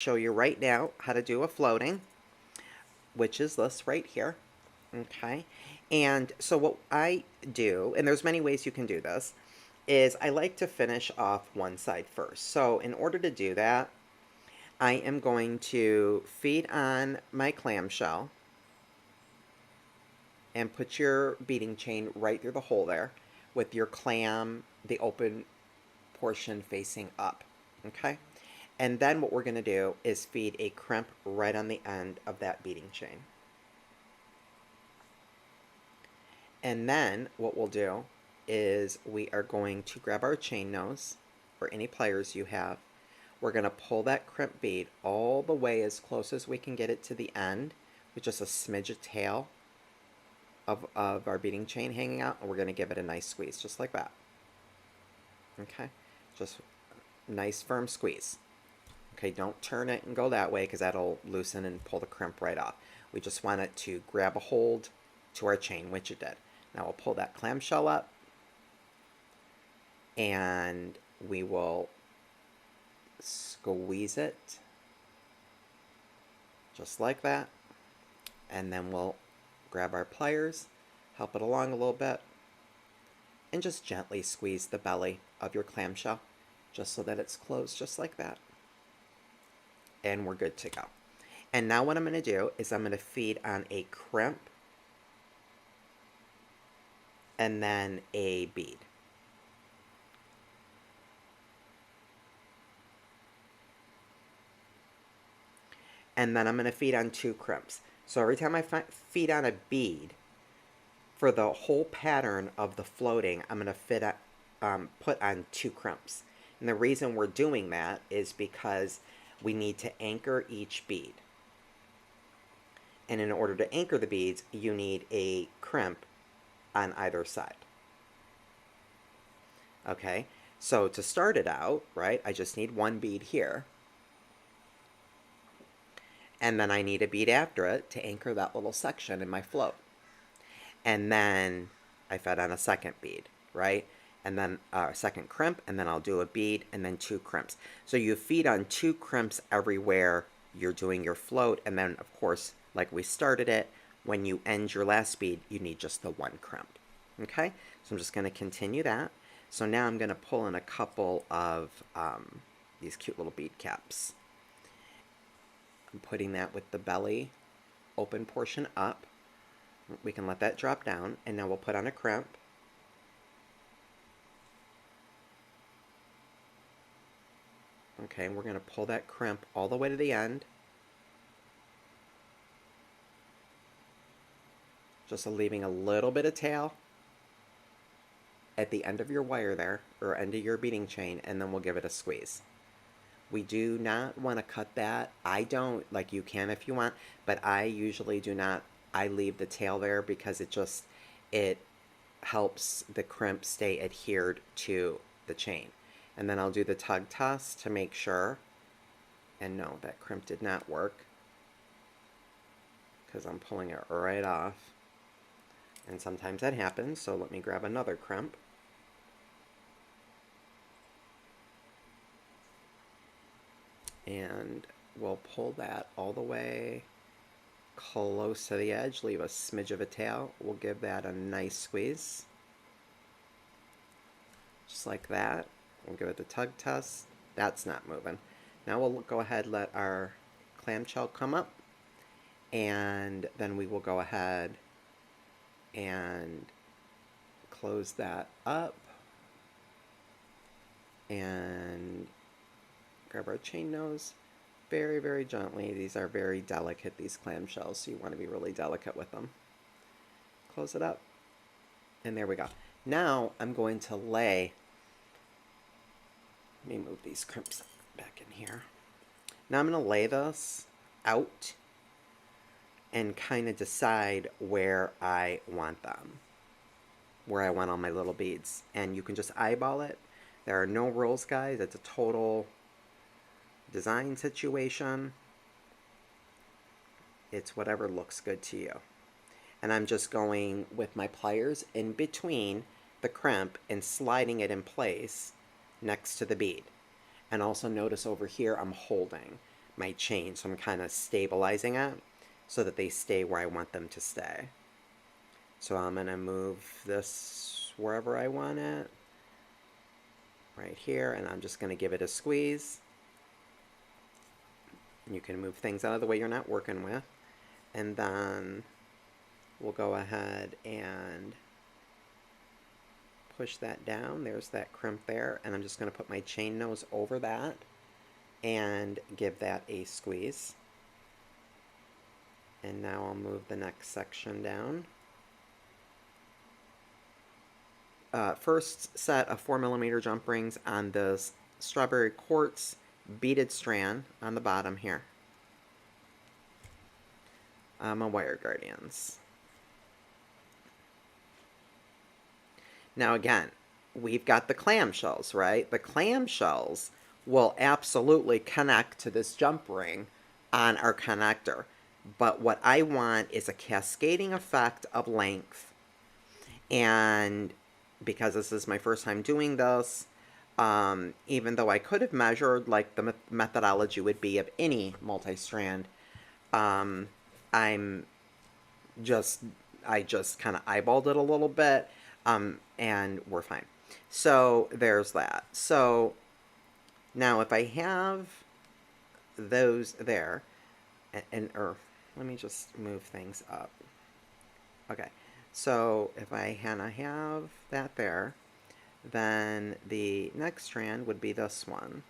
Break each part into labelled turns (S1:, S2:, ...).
S1: Show you right now how to do a floating, which is this right here. Okay. And so what I do, and there's many ways you can do this, is I like to finish off one side first. So in order to do that, I am going to feed on my clamshell and put your beading chain right through the hole there with your clam, the open portion facing up. Okay. And then what we're going to do is feed a crimp right on the end of that beading chain. And then what we'll do is we are going to grab our chain nose or any pliers you have. We're going to pull that crimp bead all the way as close as we can get it to the end with just a smidge of tail of our beading chain hanging out, and we're going to give it a nice squeeze just like that. Okay, just nice firm squeeze. Okay, don't turn it and go that way because that'll loosen and pull the crimp right off. We just want it to grab a hold to our chain, which it did. Now we'll pull that clamshell up and we will squeeze it just like that. And then we'll grab our pliers, help it along a little bit, and just gently squeeze the belly of your clamshell just so that it's closed just like that. And we're good to go. And now what I'm going to do is I'm going to feed on a crimp and then a bead. And then I'm going to feed on 2 crimps. So every time I feed on a bead, for the whole pattern of the floating, I'm going to put on 2 crimps. And the reason we're doing that is because we need to anchor each bead. And in order to anchor the beads, you need a crimp on either side. Okay, so to start it out, right, I just need 1 bead here. And then I need a bead after it to anchor that little section in my float. And then I fed on a second bead, right? And then a second crimp, and then I'll do a bead, and then 2 crimps. So you feed on 2 crimps everywhere you're doing your float, and then, of course, like we started it, when you end your last bead, you need just the 1 crimp. Okay? So I'm just going to continue that. So now I'm going to pull in a couple of these cute little bead caps. I'm putting that with the belly open portion up. We can let that drop down, and now we'll put on a crimp. Okay, we're going to pull that crimp all the way to the end. Just leaving a little bit of tail at the end of your wire there, or end of your beading chain, and then we'll give it a squeeze. We do not want to cut that. I don't, like you can if you want, but I usually do not. I leave the tail there because it helps the crimp stay adhered to the chain. And then I'll do the tug toss to make sure. And no, that crimp did not work because I'm pulling it right off. And sometimes that happens, so let me grab another crimp. And we'll pull that all the way close to the edge, leave a smidge of a tail. We'll give that a nice squeeze. Just like that. We'll give it the tug test. That's not moving. Now we'll go ahead and let our clamshell come up, and then we will go ahead and close that up and grab our chain nose very, very gently. These are very delicate, these clamshells, so you want to be really delicate with them. Close it up, and there we go. Now I'm going to lay, let me move these crimps back in here. Now I'm going to lay this out and kind of decide where I want them, where I want all my little beads. And you can just eyeball it. There are no rules, guys. It's a total design situation. It's whatever looks good to you. And I'm just going with my pliers in between the crimp and sliding it in place next to the bead. And also notice over here I'm holding. my chain. So I'm kind of stabilizing it so that they stay where I want them to stay. So I'm going to move this wherever I want it, right here, and I'm just going to give it a squeeze. You can move things out of the way you're not working with. And then we'll go ahead and push that down. There's that crimp there. And I'm just going to put my chain nose over that and give that a squeeze. And now I'll move the next section down. First set of 4mm jump rings on this strawberry quartz beaded strand on the bottom here. My wire guardians. Now again, we've got the clamshells, right? The clamshells will absolutely connect to this jump ring on our connector. But what I want is a cascading effect of length. And because this is my first time doing this, even though I could have measured like the methodology would be of any multi-strand, I just kind of eyeballed it a little bit, and we're fine. So there's that. So now if I have those there, or let me just move things up. Okay, so if I have that there, then the next strand would be this one.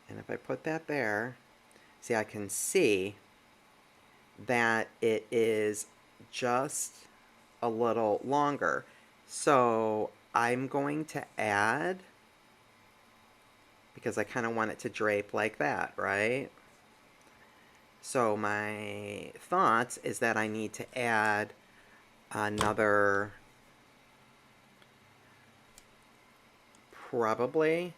S1: And if I put that there, see, I can see that it is just a little longer. So I'm going to add, because I kind of want it to drape like that, right? So my thoughts is that I need to add another probably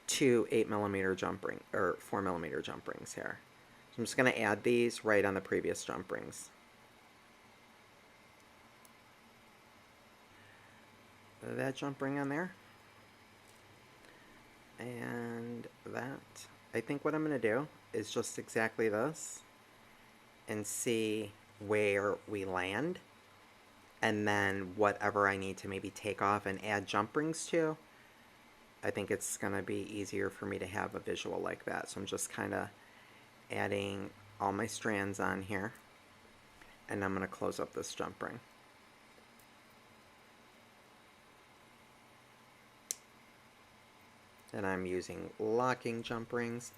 S1: 2 8mm jump ring or 4mm jump rings here. So I'm just going to add these right on the previous jump rings. That jump ring on there, and that. I think what I'm going to do is just exactly this and see where we land, and then whatever I need to maybe take off and add jump rings to, I think it's going to be easier for me to have a visual like that. So I'm just kind of adding all my strands on here, and I'm going to close up this jump ring. And I'm using locking jump rings.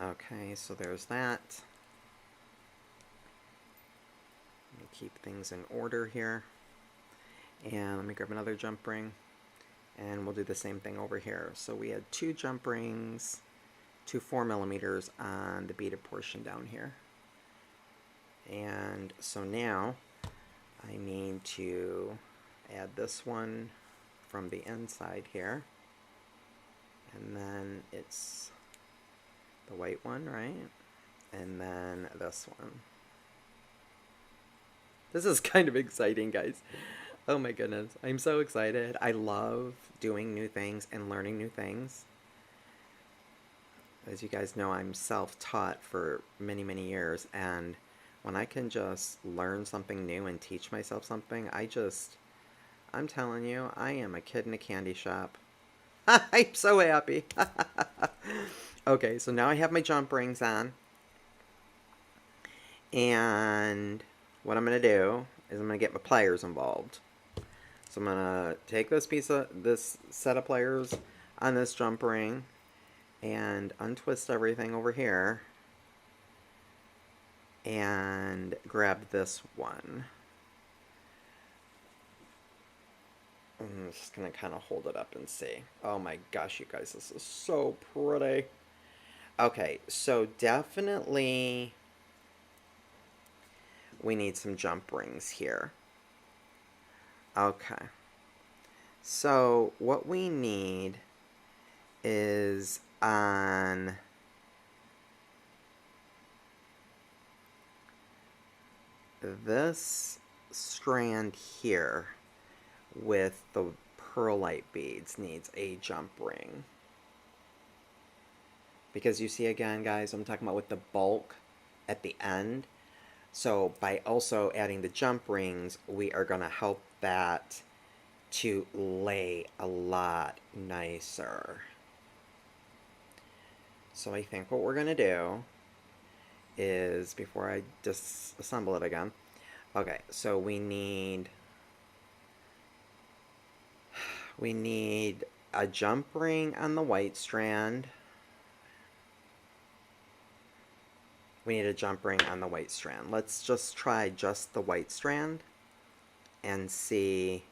S1: Okay, so there's that. Let me keep things in order here. And let me grab another jump ring. And we'll do the same thing over here. So we had 2 jump rings, 2 4mm on the beaded portion down here. And so now I need to add this one from the inside here. And then it's the white one, right? And then this one. This is kind of exciting, guys. Oh my goodness. I'm so excited. I love doing new things and learning new things. As you guys know, I'm self-taught for many, many years. And when I can just learn something new and teach myself something, I'm telling you, I am a kid in a candy shop. I'm so happy. Okay, so now I have my jump rings on. And what I'm going to do is I'm going to get my pliers involved. So I'm going to take this set of pliers on this jump ring and untwist everything over here and grab this one. I'm just going to kind of hold it up and see. Oh my gosh, you guys, this is so pretty. Okay, so definitely we need some jump rings here. Okay. So what we need is on this strand here with the perlite beads needs a jump ring. Because you see again, guys, I'm talking about with the bulk at the end. So by also adding the jump rings, we are going to help that to lay a lot nicer. So I think what we're going to do is, before I disassemble it again, okay, so we need a jump ring on the white strand. We need a jump ring on the white strand. Let's just try just the white strand and see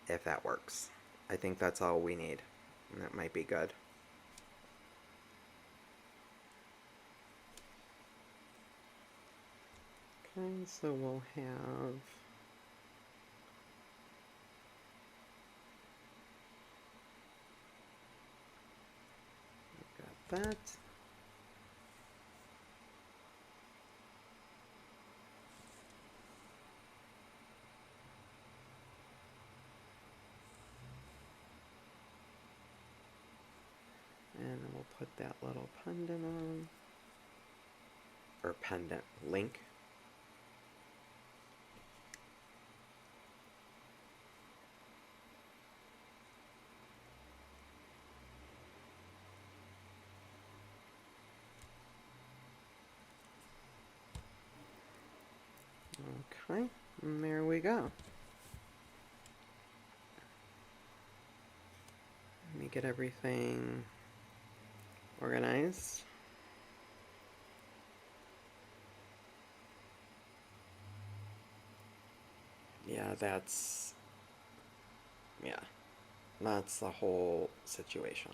S1: if that works. I think that's all we need, and that might be good. Okay, so we'll have got that. And then we'll put that little pendant on, or pendant link. Okay, and there we go. Let me get everything organized. Yeah, that's the whole situation.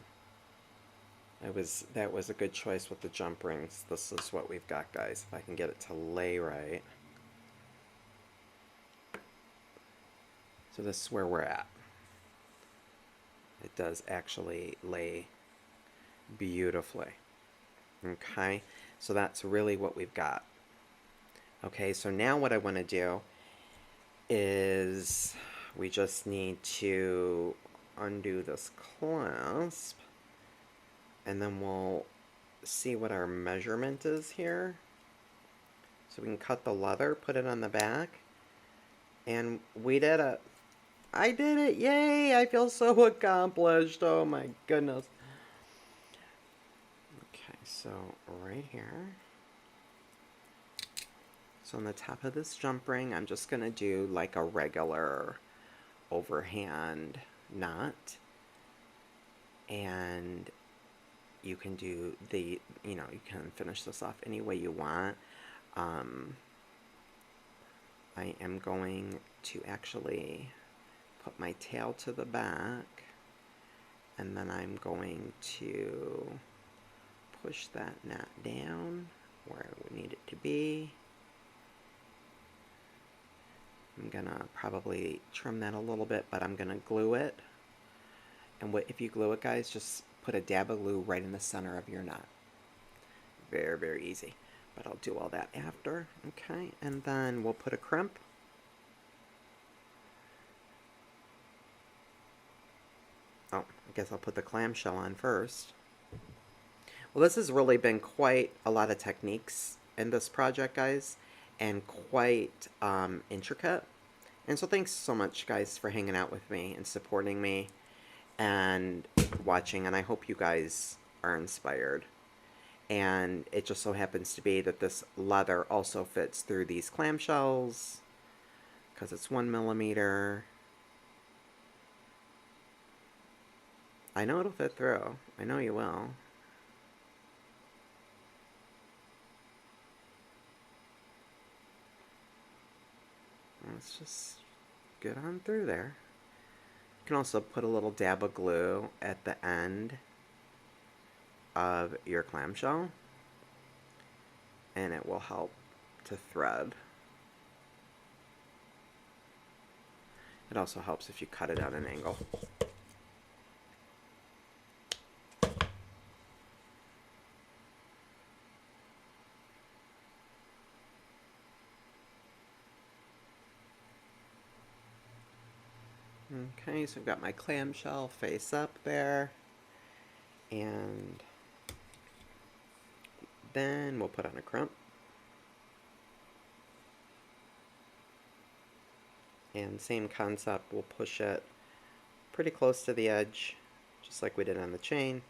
S1: That was a good choice with the jump rings. This is what we've got, guys. If I can get it to lay right. So this is where we're at. It does actually lay beautifully. Okay, so that's really what we've got. Okay, so now what I want to do is we just need to undo this clasp, and then we'll see what our measurement is here. So we can cut the leather, put it on the back, and we did it. I did it! Yay! I feel so accomplished. Oh my goodness. Okay, so right here. So on the top of this jump ring, I'm just going to do like a regular overhand knot. And you can do you can finish this off any way you want. I am going to actually put my tail to the back, and then I'm going to push that knot down where I would need it to be. I'm gonna probably trim that a little bit, but I'm gonna glue it. And if you glue it, guys, just put a dab of glue right in the center of your knot. Very, very easy. But I'll do all that after. Okay, and then we'll put a crimp. Oh, I guess I'll put the clamshell on first. Well, this has really been quite a lot of techniques in this project, guys, and quite intricate. And so thanks so much, guys, for hanging out with me and supporting me and watching, and I hope you guys are inspired. And it just so happens to be that this leather also fits through these clamshells because it's 1mm. I know it'll fit through. I know you will. Let's just get on through there. You can also put a little dab of glue at the end of your clamshell, and it will help to thread. It also helps if you cut it at an angle. Okay, so I've got my clamshell face up there, and then we'll put on a crimp. And same concept, we'll push it pretty close to the edge, just like we did on the chain.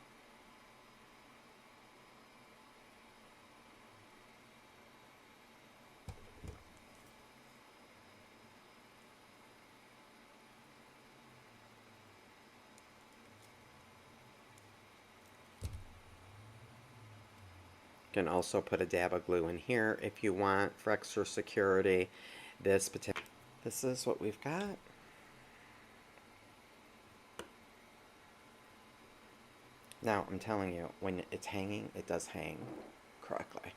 S1: You can also put a dab of glue in here if you want for extra security. This is what we've got. Now, I'm telling you, when it's hanging, it does hang correctly.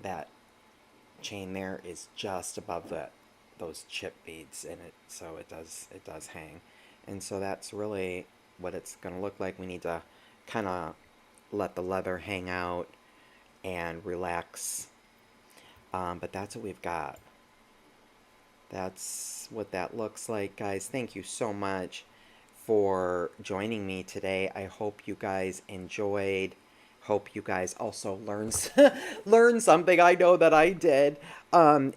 S1: That chain there is just above those chip beads in it, so it does hang. And so that's really what it's going to look like. We need to kind of let the leather hang out and relax. But that's what we've got. That's what that looks like, guys. Thank you so much for joining me today. I hope you guys enjoyed. Hope you guys also learned something. I know that I did. And